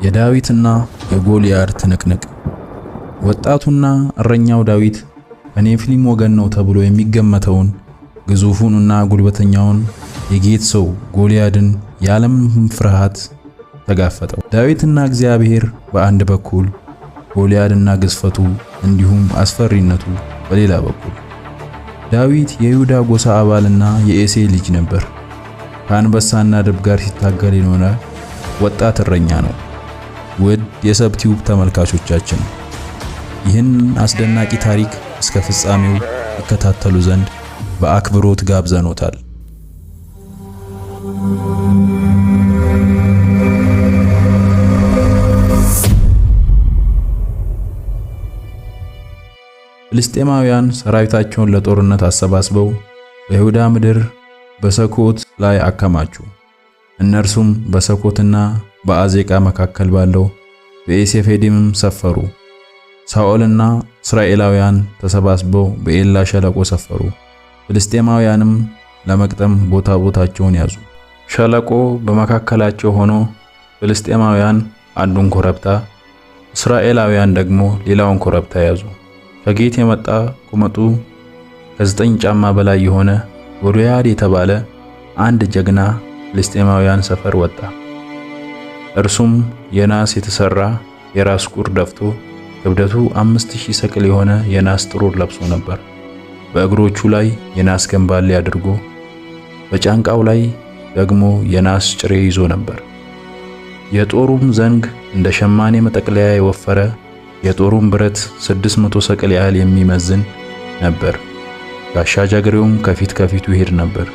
የዳዊትና የጎልያድ ትንቅንቅ። ወጣቱና እረኛው ዳዊት ከኔፊሊም ወገን ነው ተብሎ የሚገመተውን ግዙፉንና ጉልበተኛውን የጌት ሰው ጎልያድን ያለምንም ፍርሃት ተጋፈጠው። ዳዊትና እግዚአብሔር በአንድ በኩል፣ ጎልያድና ግዝፈቱ እንዲሁም አስፈሪነቱ በሌላ በኩል። ዳዊት የይሁዳ ጎሳ አባልና የኤሴይ ልጅ ነበር። ከአንበሳና ድብ ጋር ሲታገል የኖረ ወጣት እረኛ ነው። ውድ የሰብ ቲዩብ ተመልካቾቻችን ይህን አስደናቂ ታሪክ እስከ ፍጻሜው ይከታተሉ ዘንድ በአክብሮት ጋብዘኖታል። ፍልስጤማውያን ሰራዊታቸውን ለጦርነት አሰባስበው በይሁዳ ምድር በሰኮት ላይ አከማቹ። እነርሱም በሰኮትና በአዜቃ መካከል ባለው በኤሴፌዲምም ሰፈሩ። ሳኦልና እስራኤላውያን ተሰባስበው በኤላ ሸለቆ ሰፈሩ። ፍልስጤማውያንም ለመቅጠም ቦታቸውን ያዙ። ሸለቆ በመካከላቸው ሆኖ ፍልስጤማውያን አንዱን ኮረብታ፣ እስራኤላውያን ደግሞ ሌላውን ኮረብታ ያዙ። ከጌት የመጣ ቁመቱ ከ9 ጫማ በላይ የሆነ ጎልያድ የተባለ አንድ ጀግና ፍልስጤማውያን ሰፈር ወጣ። እርሱም የናስ የተሰራ የራስ ቁር ደፍቶ ክብደቱ 5000 ሰቅል የሆነ የናስ ጥሩር ለብሶ ነበር። በእግሮቹ ላይ የናስ ገንባሌ አድርጎ በጫንቃው ላይ ደግሞ የናስ ጭሬ ይዞ ነበር። የጦሩም ዘንግ እንደ ሸማኔ መጠቅለያ የወፈረ፣ የጦሩም ብረት 600 ሰቅል ያህል የሚመዝን ነበር። ጋሻ ጃግሬውም ከፊት ከፊቱ ይሄድ ነበር።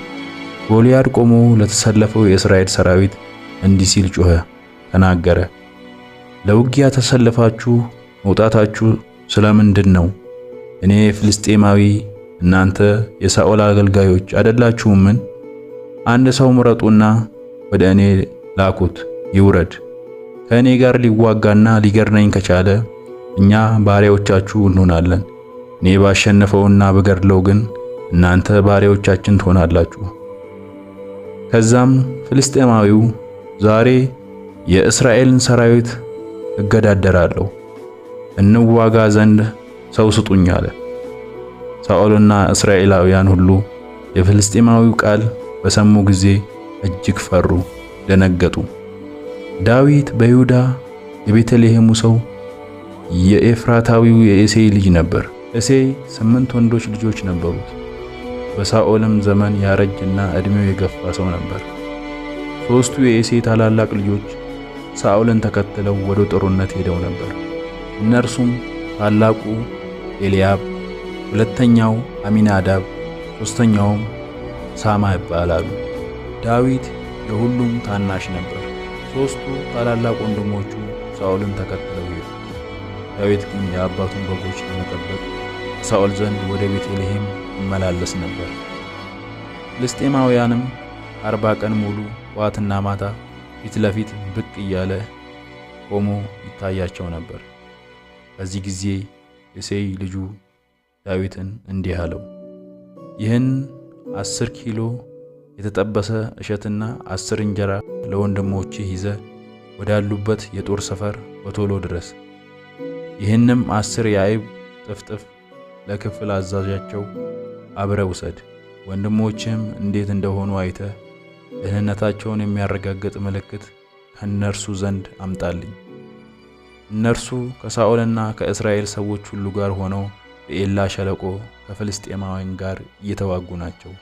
ጎልያድ ቆሞ ለተሰለፈው የእስራኤል ሰራዊት እንዲህ ሲል ጮኸ፣ ተናገረ። ለውጊያ ተሰልፋችሁ መውጣታችሁ ስለምንድን ነው? እኔ ፍልስጤማዊ፣ እናንተ የሳኦል አገልጋዮች አይደላችሁምን? አንድ ሰው ምረጡና ወደ እኔ ላኩት፣ ይውረድ። ከእኔ ጋር ሊዋጋና ሊገርነኝ ከቻለ እኛ ባሪያዎቻችሁ እንሆናለን። እኔ ባሸነፈውና በገድለው ግን እናንተ ባሪያዎቻችን ትሆናላችሁ። ከዛም ፍልስጤማዊው ዛሬ የእስራኤልን ሰራዊት እገዳደራለሁ፣ እንዋጋ ዘንድ ሰው ስጡኝ አለ። ሳኦልና እስራኤላውያን ሁሉ የፍልስጤማዊው ቃል በሰሙ ጊዜ እጅግ ፈሩ፣ ደነገጡ። ዳዊት በይሁዳ የቤተልሔሙ ሰው የኤፍራታዊው የኤሴይ ልጅ ነበር። ኤሴይ 8 ወንዶች ልጆች ነበሩት። በሳኦልም ዘመን ያረጀና ዕድሜው የገፋ ሰው ነበር። 3ቱ የኤሴይ ታላላቅ ልጆች ሳኦልን ተከትለው ወደ ጦርነት ሄደው ነበር። እነርሱም ታላቁ ኤልያብ፣ ሁለተኛው አሚናዳብ፣ ሶስተኛውም ሳማ ይባላሉ። ዳዊት የሁሉም ታናሽ ነበር። 3ቱ ታላላቅ ወንድሞቹ ሳኦልን ተከትለው ሄዱ። ዳዊት ግን የአባቱን በጎች ለመጠበቅ ሳኦል ዘንድ ወደ ቤተልሔም ይመላለስ ነበር። ፍልስጤማውያንም 40 ቀን ሙሉ ጠዋትና ማታ ፊት ለፊት ብቅ እያለ ቆሞ ይታያቸው ነበር። በዚህ ጊዜ ኤሴይ ልጁ ዳዊትን እንዲህ አለው፣ ይህን 10 ኪሎ የተጠበሰ እሸትና 10 እንጀራ ለወንድሞችህ ይዘህ ወዳሉበት የጦር ሰፈር በቶሎ ድረስ። ይህንም 10 የአይብ ጥፍጥፍ ለክፍል አዛዣቸው አብረ ውሰድ። ወንድሞችህም እንዴት እንደሆኑ አይተህ ደህንነታቸውን የሚያረጋግጥ ምልክት ከእነርሱ ዘንድ አምጣልኝ። እነርሱ ከሳኦልና ከእስራኤል ሰዎች ሁሉ ጋር ሆነው በኤላ ሸለቆ ከፍልስጤማውያን ጋር እየተዋጉ ናቸው።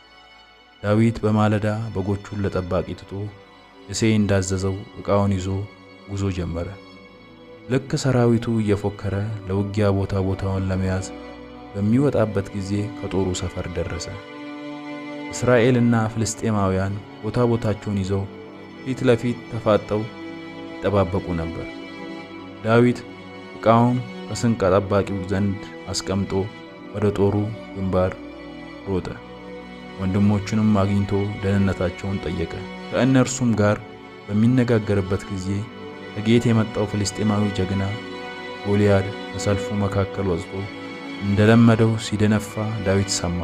ዳዊት በማለዳ በጎቹን ለጠባቂ ትቶ ኤሴይ እንዳዘዘው ዕቃውን ይዞ ጉዞ ጀመረ። ልክ ሰራዊቱ እየፎከረ ለውጊያ ቦታውን ለመያዝ በሚወጣበት ጊዜ ከጦሩ ሰፈር ደረሰ። እስራኤልና ፍልስጤማውያን ቦታቸውን ይዘው ፊት ለፊት ተፋጠው ይጠባበቁ ነበር። ዳዊት ዕቃውን ከስንቅ ጠባቂው ዘንድ አስቀምጦ ወደ ጦሩ ግንባር ሮጠ። ወንድሞቹንም አግኝቶ ደህንነታቸውን ጠየቀ። ከእነርሱም ጋር በሚነጋገርበት ጊዜ ከጌት የመጣው ፍልስጤማዊ ጀግና ጎልያድ በሰልፉ መካከል ወጥቶ እንደለመደው ሲደነፋ ዳዊት ሰማ።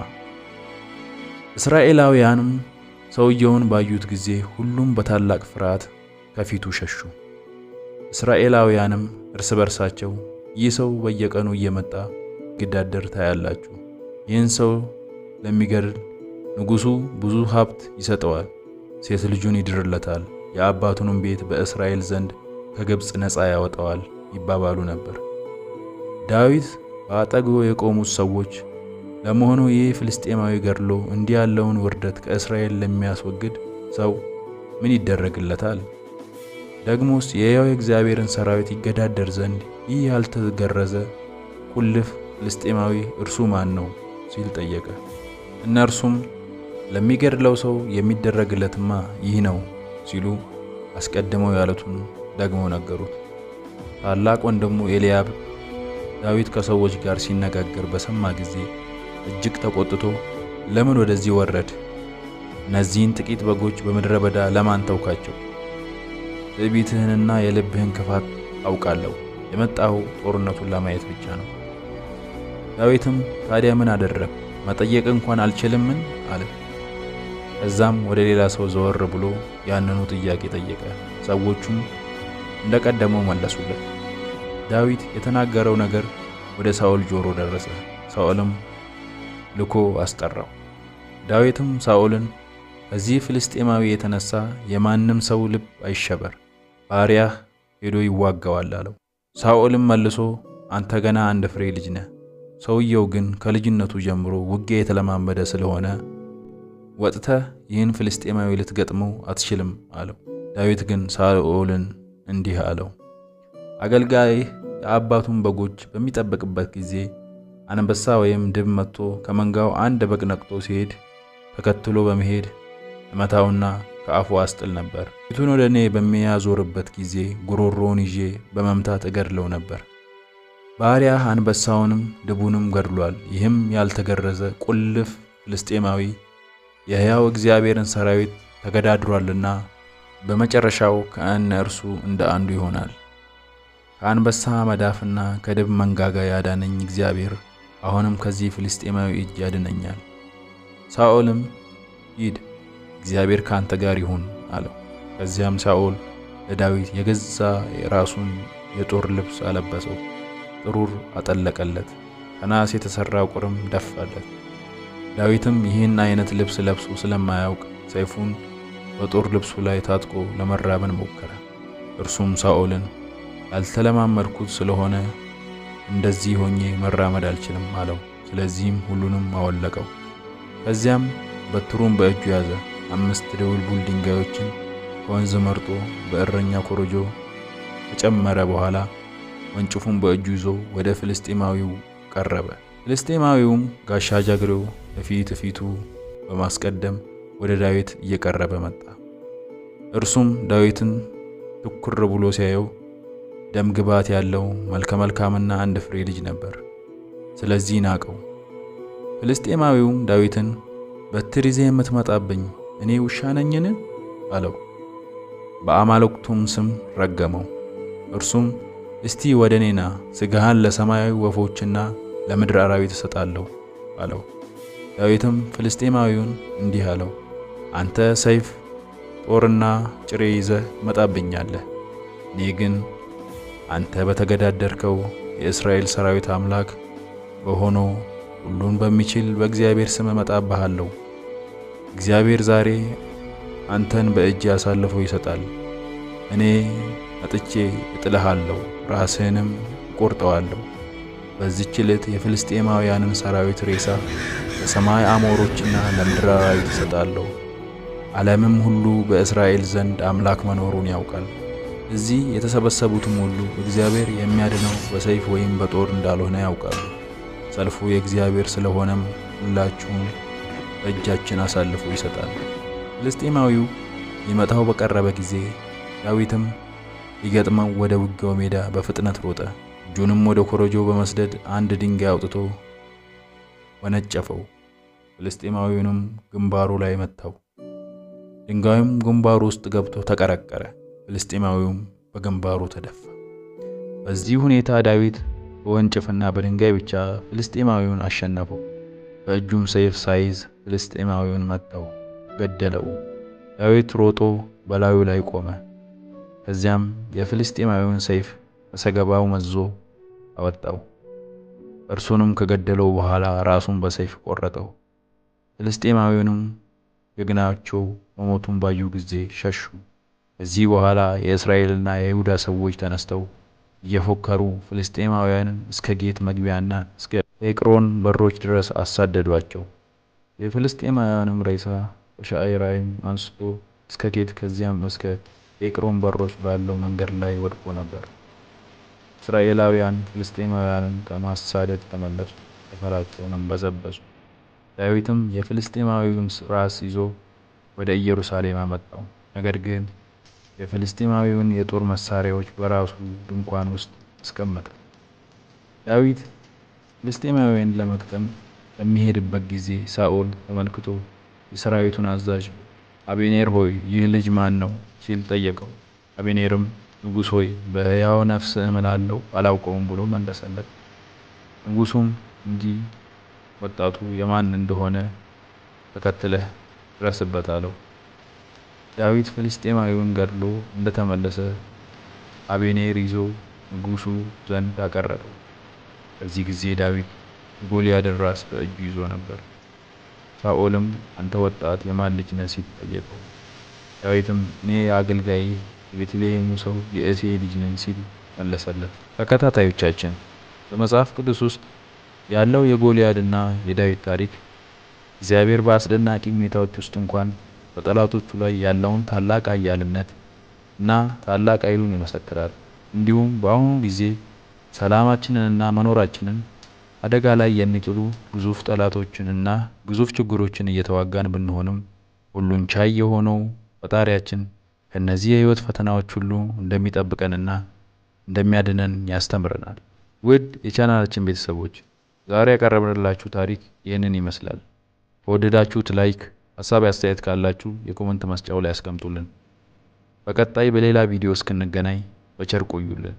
እስራኤላውያንም ሰውየውን ባዩት ጊዜ ሁሉም በታላቅ ፍርሃት ከፊቱ ሸሹ። እስራኤላውያንም እርስ በርሳቸው ይህ ሰው በየቀኑ እየመጣ ይገዳደር ታያላችሁ። ይህን ሰው ለሚገድል ንጉሡ ብዙ ሀብት ይሰጠዋል፣ ሴት ልጁን ይድርለታል፣ የአባቱንም ቤት በእስራኤል ዘንድ ከግብፅ ነፃ ያወጣዋል ይባባሉ ነበር። ዳዊት በአጠገቡ የቆሙት ሰዎች ለመሆኑ ይህ ፍልስጤማዊ ገድሎ እንዲህ ያለውን ውርደት ከእስራኤል ለሚያስወግድ ሰው ምን ይደረግለታል? ደግሞስ የሕያው የእግዚአብሔርን ሰራዊት ይገዳደር ዘንድ ይህ ያልተገረዘ ቁልፍ ፍልስጤማዊ እርሱ ማን ነው? ሲል ጠየቀ። እነርሱም ለሚገድለው ሰው የሚደረግለትማ ይህ ነው ሲሉ አስቀድመው ያሉትን ደግሞ ነገሩት። ታላቅ ወንድሙ ኤልያብ ዳዊት ከሰዎች ጋር ሲነጋገር በሰማ ጊዜ እጅግ ተቆጥቶ ለምን ወደዚህ ወረድ? እነዚህን ጥቂት በጎች በምድረ በዳ ለማን ተውካቸው? ትዕቢትህንና የልብህን ክፋት አውቃለሁ። የመጣው ጦርነቱን ለማየት ብቻ ነው። ዳዊትም ታዲያ ምን አደረግ? መጠየቅ እንኳን አልችልምን? አለ። ከዛም ወደ ሌላ ሰው ዘወር ብሎ ያንኑ ጥያቄ ጠየቀ። ሰዎቹም እንደቀደመው መለሱለት። ዳዊት የተናገረው ነገር ወደ ሳኦል ጆሮ ደረሰ። ሳኦልም ልኮ አስጠራው። ዳዊትም ሳኦልን ከዚህ ፍልስጤማዊ የተነሳ የማንም ሰው ልብ አይሸበር፣ ባሪያህ ሄዶ ይዋጋዋል አለው። ሳኦልም መልሶ አንተ ገና አንድ ፍሬ ልጅ ነህ፣ ሰውየው ግን ከልጅነቱ ጀምሮ ውጊያ የተለማመደ ስለሆነ ወጥተህ ይህን ፍልስጤማዊ ልትገጥመው አትችልም አለው። ዳዊት ግን ሳኦልን እንዲህ አለው፣ አገልጋይህ የአባቱን በጎች በሚጠብቅበት ጊዜ አንበሳ ወይም ድብ መጥቶ ከመንጋው አንድ በግ ነቅቶ ሲሄድ ተከትሎ በመሄድ እመታውና ከአፉ አስጥል ነበር። ፊቱን ወደ እኔ በሚያዞርበት ጊዜ ጉሮሮውን ይዤ በመምታት እገድለው ነበር። ባሪያህ አንበሳውንም ድቡንም ገድሏል። ይህም ያልተገረዘ ቁልፍ ፍልስጤማዊ የሕያው እግዚአብሔርን ሰራዊት ተገዳድሯልና በመጨረሻው ከእነርሱ እንደ አንዱ ይሆናል። ከአንበሳ መዳፍና ከድብ መንጋጋ ያዳነኝ እግዚአብሔር አሁንም ከዚህ ፍልስጤማዊ እጅ ያድነኛል። ሳኦልም ሂድ፣ እግዚአብሔር ካንተ ጋር ይሁን አለው። ከዚያም ሳኦል ለዳዊት የገዛ የራሱን የጦር ልብስ አለበሰው፣ ጥሩር አጠለቀለት፣ ከናስ የተሰራ ቁርም ደፋለት። ዳዊትም ይህን አይነት ልብስ ለብሶ ስለማያውቅ ሰይፉን በጦር ልብሱ ላይ ታጥቆ ለመራበን ሞከረ። እርሱም ሳኦልን ያልተለማመድኩት ስለሆነ እንደዚህ ሆኜ መራመድ አልችልም አለው። ስለዚህም ሁሉንም አወለቀው። ከዚያም በትሩን በእጁ ያዘ። 5 ድውልውል ድንጋዮችን ከወንዝ መርጦ በእረኛ ኮረጆ ከጨመረ በኋላ ወንጭፉን በእጁ ይዞ ወደ ፍልስጤማዊው ቀረበ። ፍልስጤማዊውም ጋሻ ጃግሬው ፊቱ በማስቀደም ወደ ዳዊት እየቀረበ መጣ። እርሱም ዳዊትን ትኩር ብሎ ሲያየው ደም ግባት ያለው መልከ መልካምና አንድ ፍሬ ልጅ ነበር። ስለዚህ ናቀው። ፍልስጤማዊውም ዳዊትን በትር ይዘህ የምትመጣብኝ እኔ ውሻ ነኝን? አለው። በአማልክቱም ስም ረገመው። እርሱም እስቲ ወደ እኔ ና፣ ሥጋህን ለሰማያዊ ወፎችና ለምድር አራዊት እሰጣለሁ አለው። ዳዊትም ፍልስጤማዊውን እንዲህ አለው፣ አንተ ሰይፍ ጦርና ጭሬ ይዘህ መጣብኛለህ፣ እኔ ግን አንተ በተገዳደርከው የእስራኤል ሰራዊት አምላክ በሆነው ሁሉን በሚችል በእግዚአብሔር ስም እመጣብሃለሁ። እግዚአብሔር ዛሬ አንተን በእጅ አሳልፎ ይሰጣል። እኔ መጥቼ እጥልሃለሁ፣ ራስህንም እቆርጠዋለሁ። በዚህች ዕለት የፍልስጤማውያንን ሰራዊት ሬሳ ለሰማይ አሞሮችና ለምድር አራዊት እሰጣለሁ። ዓለምም ሁሉ በእስራኤል ዘንድ አምላክ መኖሩን ያውቃል። እዚህ የተሰበሰቡትም ሁሉ እግዚአብሔር የሚያድነው በሰይፍ ወይም በጦር እንዳልሆነ ያውቃሉ። ሰልፉ የእግዚአብሔር ስለሆነም ሁላችሁም በእጃችን አሳልፎ ይሰጣል። ፍልስጤማዊው ሊመታው በቀረበ ጊዜ ዳዊትም ሊገጥመው ወደ ውጊያው ሜዳ በፍጥነት ሮጠ። እጁንም ወደ ኮረጆ በመስደድ አንድ ድንጋይ አውጥቶ ወነጨፈው። ፍልስጤማዊውንም ግንባሩ ላይ መታው። ድንጋዩም ግንባሩ ውስጥ ገብቶ ተቀረቀረ። ፍልስጤማዊውም በግንባሩ ተደፋ። በዚህ ሁኔታ ዳዊት በወንጭፍና በድንጋይ ብቻ ፍልስጤማዊውን አሸነፈው። በእጁም ሰይፍ ሳይዝ ፍልስጤማዊውን መታው፣ ገደለው። ዳዊት ሮጦ በላዩ ላይ ቆመ። ከዚያም የፍልስጤማዊውን ሰይፍ በሰገባው መዞ አወጣው። እርሱንም ከገደለው በኋላ ራሱን በሰይፍ ቆረጠው። ፍልስጤማዊውንም ጀግናቸው መሞቱን ባዩ ጊዜ ሸሹ። ከዚህ በኋላ የእስራኤልና የይሁዳ ሰዎች ተነስተው እየፎከሩ ፍልስጤማውያንን እስከ ጌት መግቢያና እስከ ኤቅሮን በሮች ድረስ አሳደዷቸው። የፍልስጤማውያንም ሬሳ በሻዕራይም አንስቶ እስከ ጌት ከዚያም እስከ ኤቅሮን በሮች ባለው መንገድ ላይ ወድቆ ነበር። እስራኤላውያን ፍልስጤማውያንን ከማሳደድ ተመለሱ፣ ሰፈራቸውንም በዘበዙ። ዳዊትም የፍልስጤማዊውን ራስ ይዞ ወደ ኢየሩሳሌም አመጣው። ነገር ግን የፍልስጤማዊውን የጦር መሳሪያዎች በራሱ ድንኳን ውስጥ አስቀመጠ። ዳዊት ፍልስጤማዊውን ለመግጠም በሚሄድበት ጊዜ ሳኦል ተመልክቶ የሰራዊቱን አዛዥ አቤኔር ሆይ ይህ ልጅ ማን ነው ሲል ጠየቀው። አቤኔርም ንጉሥ ሆይ በሕያው ነፍስህ እምላለሁ አላውቀውም ብሎ መለሰለት። ንጉሡም እንዲህ ወጣቱ የማን እንደሆነ ተከትለህ ድረስበት አለው። ዳዊት ፍልስጤማዊውን ገድሎ እንደተመለሰ አቤኔር ይዞ ንጉሡ ዘንድ አቀረበው። በዚህ ጊዜ ዳዊት የጎልያድን ራስ በእጁ ይዞ ነበር። ሳኦልም አንተ ወጣት የማን ልጅ ነህ ሲል ጠየቀው። ዳዊትም እኔ የአገልጋይ የቤተልሔሙ ሰው የእሴይ ልጅ ነኝ ሲል መለሰለት። ተከታታዮቻችን በመጽሐፍ ቅዱስ ውስጥ ያለው የጎልያድና የዳዊት ታሪክ እግዚአብሔር በአስደናቂ ሁኔታዎች ውስጥ እንኳን በጠላቶቹ ላይ ያለውን ታላቅ ኃያልነት እና ታላቅ ኃይሉን ይመሰክራል። እንዲሁም በአሁኑ ጊዜ ሰላማችንንና መኖራችንን አደጋ ላይ የሚጥሉ ግዙፍ ጠላቶችንና ግዙፍ ችግሮችን እየተዋጋን ብንሆንም ሁሉን ቻይ የሆነው ፈጣሪያችን ከነዚህ የህይወት ፈተናዎች ሁሉ እንደሚጠብቀንና እንደሚያድነን ያስተምረናል። ውድ የቻናላችን ቤተሰቦች ዛሬ ያቀረብንላችሁ ታሪክ ይህንን ይመስላል። ከወደዳችሁት ላይክ፣ ሀሳብ አስተያየት ካላችሁ የኮሜንት መስጫው ላይ አስቀምጡልን። በቀጣይ በሌላ ቪዲዮ እስክንገናኝ በቸር ቆዩልን።